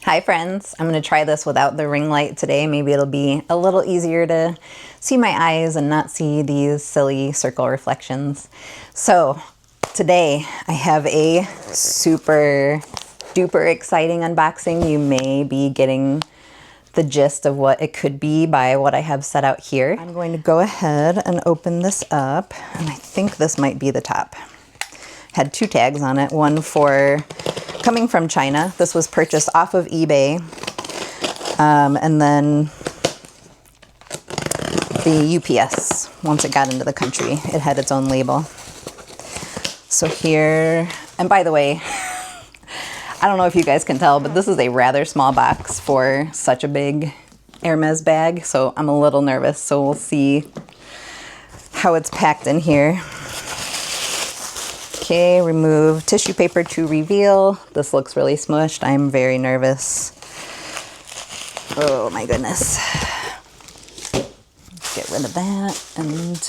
Hi friends, I'm going to try this without the ring light today. Maybe it'll be a little easier to see my eyes and not see these silly circle reflections. So today I have a super duper exciting unboxing. You may be getting the gist of what it could be by what I have set out here. I'm going to go ahead and open this up, and I think this might be the top. Had two tags on it, one for coming from China. This was purchased off of eBay. And then the UPS, once it got into the country, it had its own label. So here, and by the way, I don't know if you guys can tell, but this is a rather small box for such a big Hermes bag. So I'm a little nervous. So we'll see how it's packed in here. Okay, remove tissue paper to reveal. This looks really smushed. I'm very nervous. Oh my goodness. Get rid of that and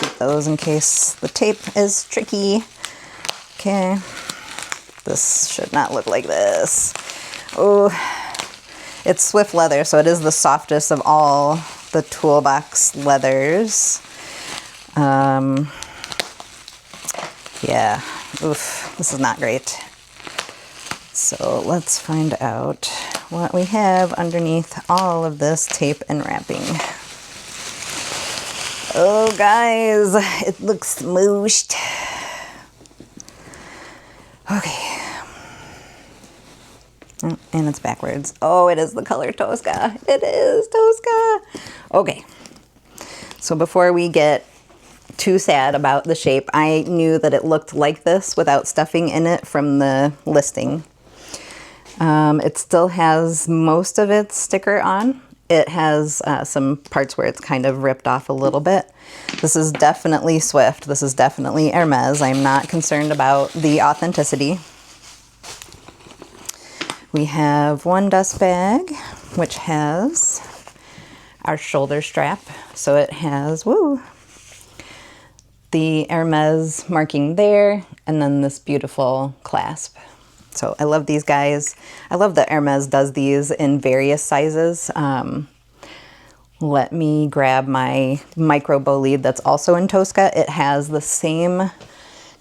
keep those in case the tape is tricky. Okay, this should not look like this. Oh, it's Swift leather, so it is the softest of all the toolbox leathers. Yeah, oof, this is not great. So let's find out what we have underneath all of this tape and wrapping. Oh guys, it looks smooshed. Okay. Oh, and it's backwards. Oh, it is the color Tosca. It is Tosca. Okay. So before we get too sad about the shape, I knew that it looked like this without stuffing in it from the listing. It still has most of its sticker on. It has some parts where it's kind of ripped off a little bit. This is definitely Swift. This is definitely Hermes. I'm not concerned about the authenticity. We have one dust bag, which has our shoulder strap. So it has, woo, the Hermes marking there, and then this beautiful clasp. So I love these guys. I love that Hermes does these in various sizes. Let me grab my micro bow lead that's also in Tosca. It has the same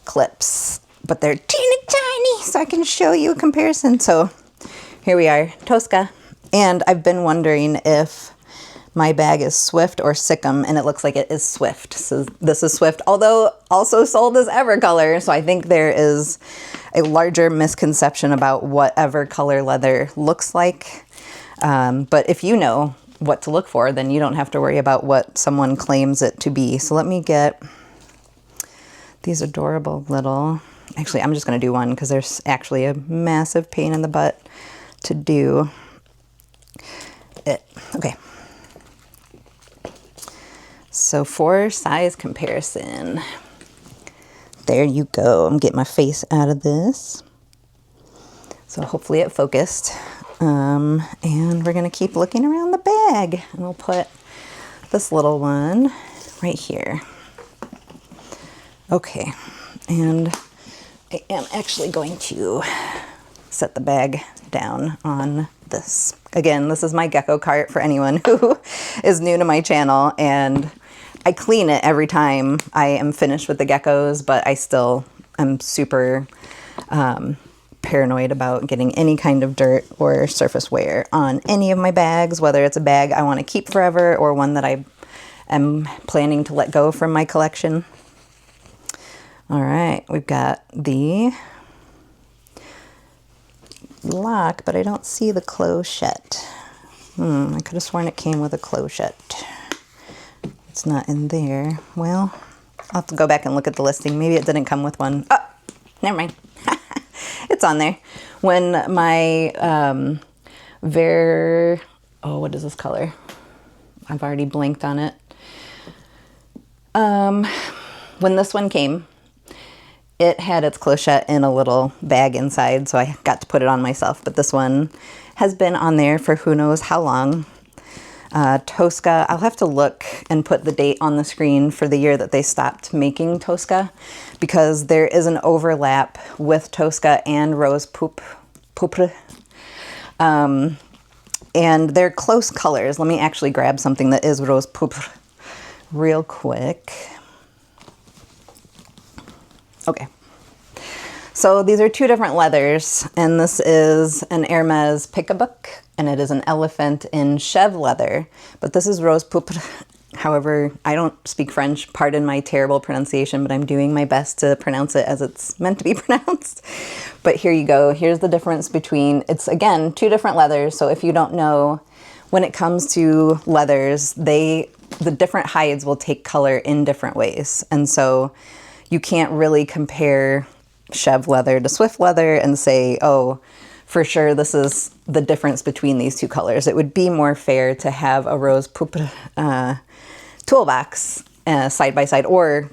clips, but they're teeny tiny, so I can show you a comparison. So here we are, Tosca. And I've been wondering if my bag is Swift or Sikkim, and it looks like it is Swift. So this is Swift, although also sold as Evercolor. So I think there is a larger misconception about what Evercolor leather looks like. But if you know what to look for, then you don't have to worry about what someone claims it to be. So let me get these adorable little, actually I'm just gonna do one because there's actually a massive pain in the butt to do it. Okay. So for size comparison, there you go. I'm getting my face out of this. So hopefully it focused. And we're gonna keep looking around the bag, and we'll put this little one right here. Okay, and I am actually going to set the bag down on this. Again, this is my gecko cart for anyone who is new to my channel, and I clean it every time I am finished with the geckos, but I still am super paranoid about getting any kind of dirt or surface wear on any of my bags, whether it's a bag I want to keep forever or one that I am planning to let go from my collection. All right, we've got the lock, but I don't see the clochette. I could have sworn it came with a clochette. It's not in there. Well, I'll have to go back and look at the listing. Maybe it didn't come with one. Oh, never mind. It's on there. When my what is this color? I've already blinked on it. When this one came, it had its clochette in a little bag inside, so I got to put it on myself. But this one has been on there for who knows how long. Tosca, I'll have to look and put the date on the screen for the year that they stopped making Tosca, because there is an overlap with Tosca and Rose Pourpre. And they're close colors. Let me actually grab something that is rose pourpre real quick. Okay. So these are two different leathers, and this is an Hermes pick-a-book, and it is an elephant in chèvre leather, but this is rose pourpre. However, I don't speak French, pardon my terrible pronunciation, but I'm doing my best to pronounce it as it's meant to be pronounced. But here you go. Here's the difference between, it's again, two different leathers. So if you don't know, when it comes to leathers, the different hides will take color in different ways. And so you can't really compare chèvre leather to swift leather and say, oh, for sure this is the difference between these two colors. It would be more fair to have a rose pourpre toolbox side by side, or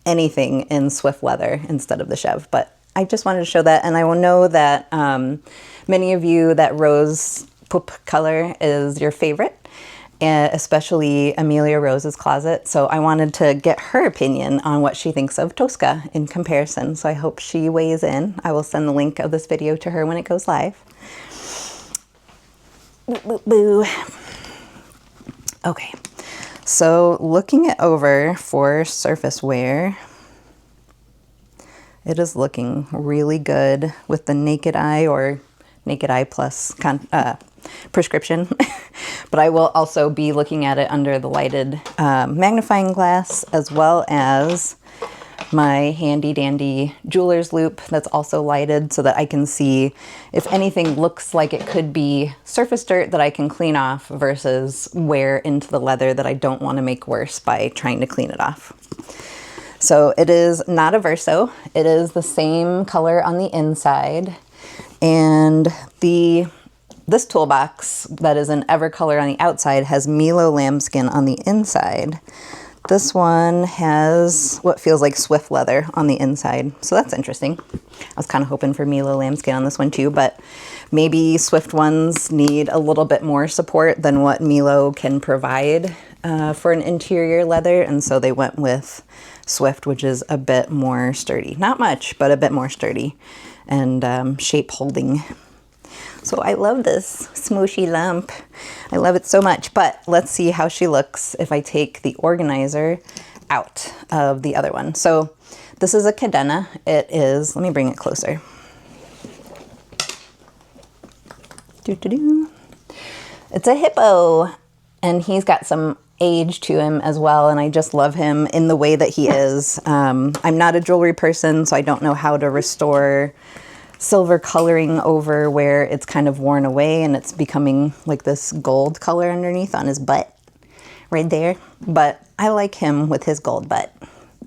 anything in swift leather instead of the chèvre. But I just wanted to show that, and I will know that many of you, that rose pourpre color is your favorite, especially Amelia Rose's closet. So I wanted to get her opinion on what she thinks of Tosca in comparison. So I hope she weighs in. I will send the link of this video to her when it goes live. Boo, boo, boo. Okay, so looking it over for surface wear, it is looking really good with the naked eye, or naked eye plus prescription. But I will also be looking at it under the lighted magnifying glass, as well as my handy dandy jeweler's loupe that's also lighted, so that I can see if anything looks like it could be surface dirt that I can clean off versus wear into the leather that I don't want to make worse by trying to clean it off. So it is not a verso. It is the same color on the inside, and this toolbox that is an Evercolor on the outside has Milo lambskin on the inside. This one has what feels like swift leather on the inside, so that's interesting. I was kind of hoping for Milo lambskin on this one too, but maybe swift ones need a little bit more support than what Milo can provide for an interior leather, and so they went with swift, which is a bit more sturdy. Not much, but a bit more sturdy and shape holding. So I love this smooshy lump. I love it so much, but let's see how she looks if I take the organizer out of the other one. So this is a cadena. It is, let me bring it closer. It's a hippo, and he's got some age to him as well, and I just love him in the way that he is. I'm not a jewelry person, so I don't know how to restore silver coloring over where it's kind of worn away and it's becoming like this gold color underneath on his butt right there. But I like him with his gold butt,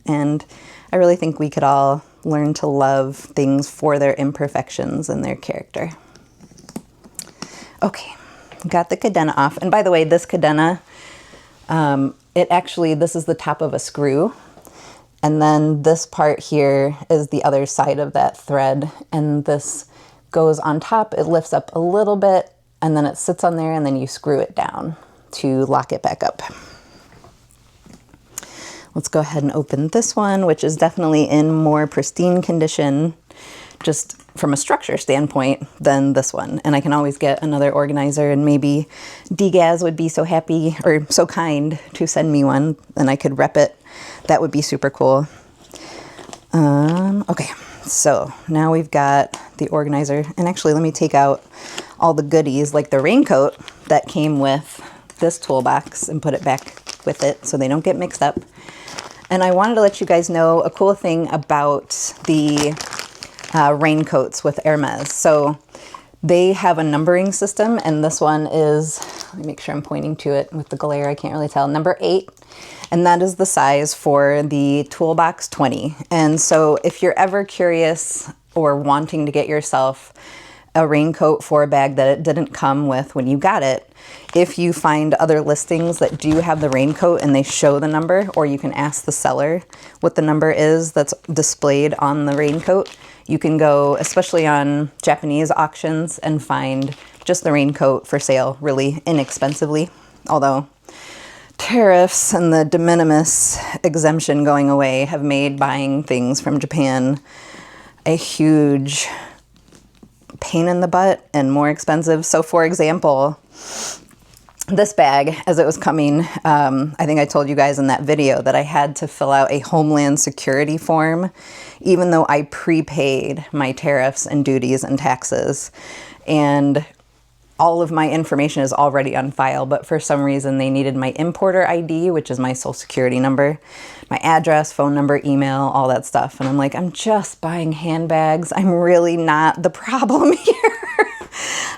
and I really think we could all learn to love things for their imperfections and their character. Okay, got the cadena off. And by the way, this cadena, this is the top of a screw. And then this part here is the other side of that thread, and this goes on top. It lifts up a little bit, and then it sits on there, and then you screw it down to lock it back up. Let's go ahead and open this one, which is definitely in more pristine condition, just from a structure standpoint, than this one. And I can always get another organizer, and maybe Degaz would be so happy or so kind to send me one, and I could rep it. That would be super cool. Okay, so now we've got the organizer, and actually let me take out all the goodies like the raincoat that came with this toolbox and put it back with it so they don't get mixed up. And I wanted to let you guys know a cool thing about the raincoats with Hermes. So they have a numbering system, and this one is, let me make sure I'm pointing to it with the glare, I can't really tell, number 8. And that is the size for the Toolbox 20. And so if you're ever curious or wanting to get yourself a raincoat for a bag that it didn't come with when you got it, if you find other listings that do have the raincoat and they show the number, or you can ask the seller what the number is that's displayed on the raincoat, you can go, especially on Japanese auctions, and find just the raincoat for sale really inexpensively. Although tariffs and the de minimis exemption going away have made buying things from Japan a huge pain in the butt and more expensive. So for example, this bag, as it was coming, I think I told you guys in that video that I had to fill out a Homeland Security form, even though I prepaid my tariffs and duties and taxes. And all of my information is already on file, but for some reason they needed my importer ID, which is my social security number, my address, phone number, email, all that stuff. And I'm like, I'm just buying handbags. I'm really not the problem here.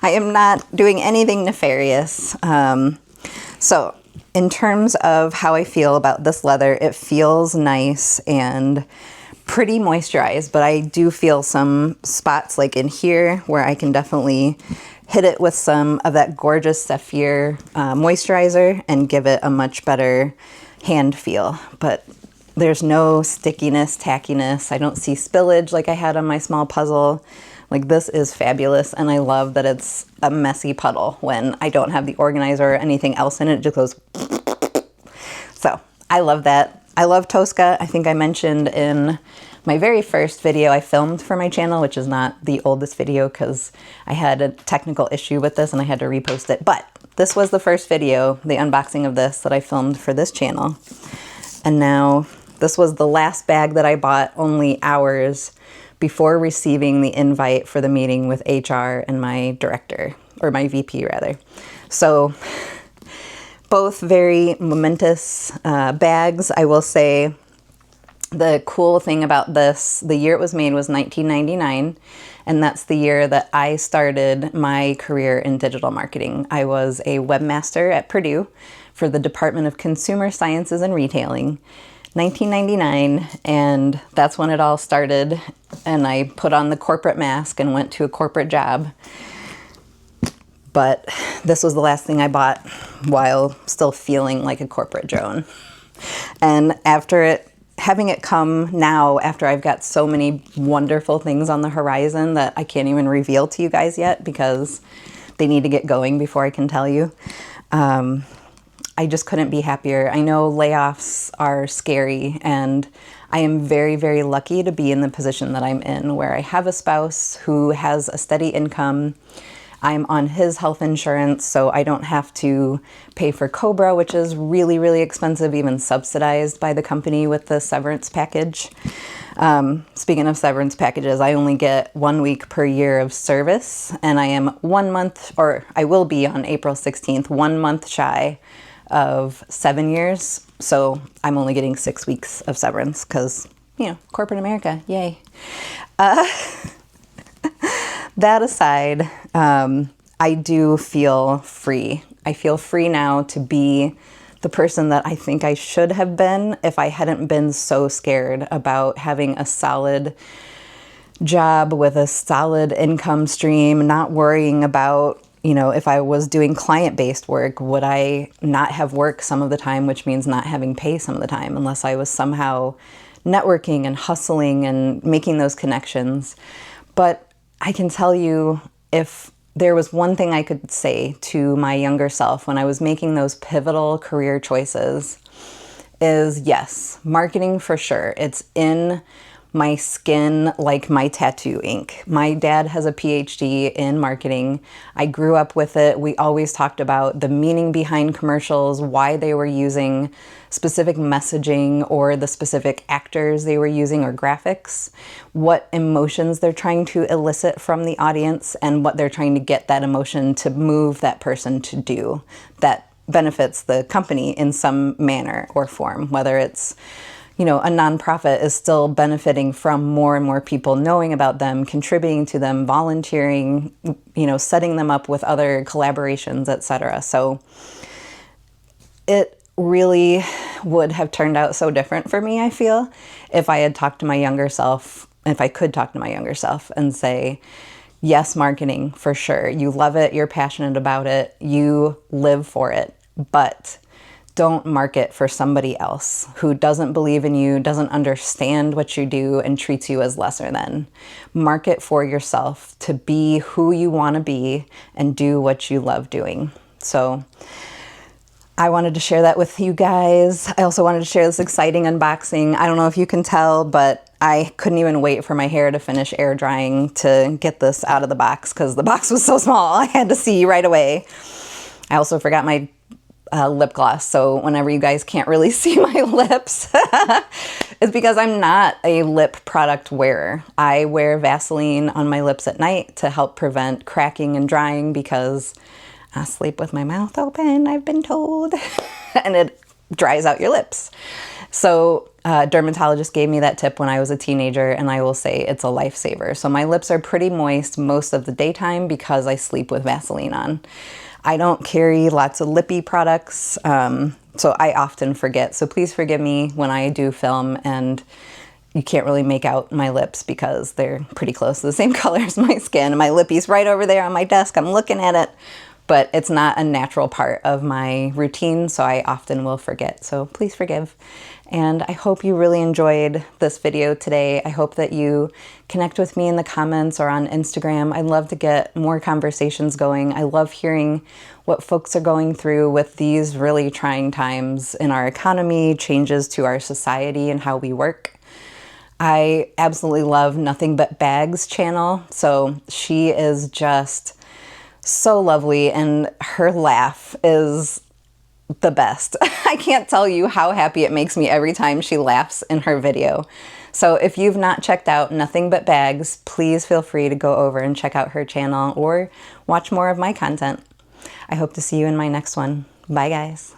I am not doing anything nefarious. So in terms of how I feel about this leather, it feels nice and pretty moisturized, but I do feel some spots like in here where I can definitely hit it with some of that gorgeous Sapphire moisturizer and give it a much better hand feel. But there's no stickiness, tackiness. I don't see spillage like I had on my small puzzle. Like, this is fabulous, and I love that it's a messy puddle when I don't have the organizer or anything else in it. It just goes. So I love that. I love Tosca. I think I mentioned in my very first video I filmed for my channel, which is not the oldest video because I had a technical issue with this and I had to repost it. But this was the first video, the unboxing of this, that I filmed for this channel. And now this was the last bag that I bought only hours before receiving the invite for the meeting with HR and my director, or my VP rather. So both very momentous bags. I will say the cool thing about this, the year it was made was 1999, and that's the year that I started my career in digital marketing. I was a webmaster at Purdue for the Department of Consumer Sciences and Retailing. 1999, and that's when it all started, and I put on the corporate mask and went to a corporate job. But this was the last thing I bought while still feeling like a corporate drone. And after having it come now, after I've got so many wonderful things on the horizon that I can't even reveal to you guys yet because they need to get going before I can tell you, I just couldn't be happier. I know layoffs are scary, and I am very, very lucky to be in the position that I'm in, where I have a spouse who has a steady income. I'm on his health insurance, so I don't have to pay for COBRA, which is really, really expensive, even subsidized by the company with the severance package. Speaking of severance packages, I only get 1 week per year of service, and I am 1 month, or I will be on April 16th, 1 month shy of 7 years. So I'm only getting 6 weeks of severance because, you know, corporate America, yay. That aside, I do feel free. I feel free now to be the person that I think I should have been if I hadn't been so scared about having a solid job with a solid income stream, not worrying about, you know, if I was doing client-based work, would I not have work some of the time, which means not having pay some of the time, unless I was somehow networking and hustling and making those connections. But I can tell you, if there was one thing I could say to my younger self when I was making those pivotal career choices, is yes, marketing for sure. It's in my skin like my tattoo ink. My dad has a PhD in marketing. I grew up with it. We always talked about the meaning behind commercials, why they were using specific messaging or the specific actors they were using or graphics, what emotions they're trying to elicit from the audience, and what they're trying to get that emotion to move that person to do that benefits the company in some manner or form, whether it's, you know, a nonprofit is still benefiting from more and more people knowing about them, contributing to them, volunteering, you know, setting them up with other collaborations, etc. So it really would have turned out so different for me, I feel, if I had talked to my younger self, if I could talk to my younger self and say, yes, marketing, for sure. You love it, you're passionate about it, you live for it, but don't market for somebody else who doesn't believe in you, doesn't understand what you do, and treats you as lesser than. Market for yourself to be who you want to be and do what you love doing. So I wanted to share that with you guys. I also wanted to share this exciting unboxing. I don't know if you can tell, but I couldn't even wait for my hair to finish air drying to get this out of the box because the box was so small. I had to see right away. I also forgot my lip gloss, so whenever you guys can't really see my lips, it's because I'm not a lip product wearer. I wear Vaseline on my lips at night to help prevent cracking and drying because I sleep with my mouth open, I've been told, and it dries out your lips. So a dermatologist gave me that tip when I was a teenager, and I will say it's a lifesaver. So my lips are pretty moist most of the daytime because I sleep with Vaseline on. I don't carry lots of lippy products, so I often forget. So please forgive me when I do film and you can't really make out my lips because they're pretty close to the same color as my skin. And my lippy's right over there on my desk. I'm looking at it, but it's not a natural part of my routine, so I often will forget. So please forgive. And I hope you really enjoyed this video today. I hope that you connect with me in the comments or on Instagram. I'd love to get more conversations going. I love hearing what folks are going through with these really trying times in our economy, changes to our society and how we work. I absolutely love Nothing But Bags channel. So she is just so lovely, and her laugh is the best. I can't tell you how happy it makes me every time she laughs in her video. So if you've not checked out Nothing But Bags, please feel free to go over and check out her channel or watch more of my content. I hope to see you in my next one. Bye guys.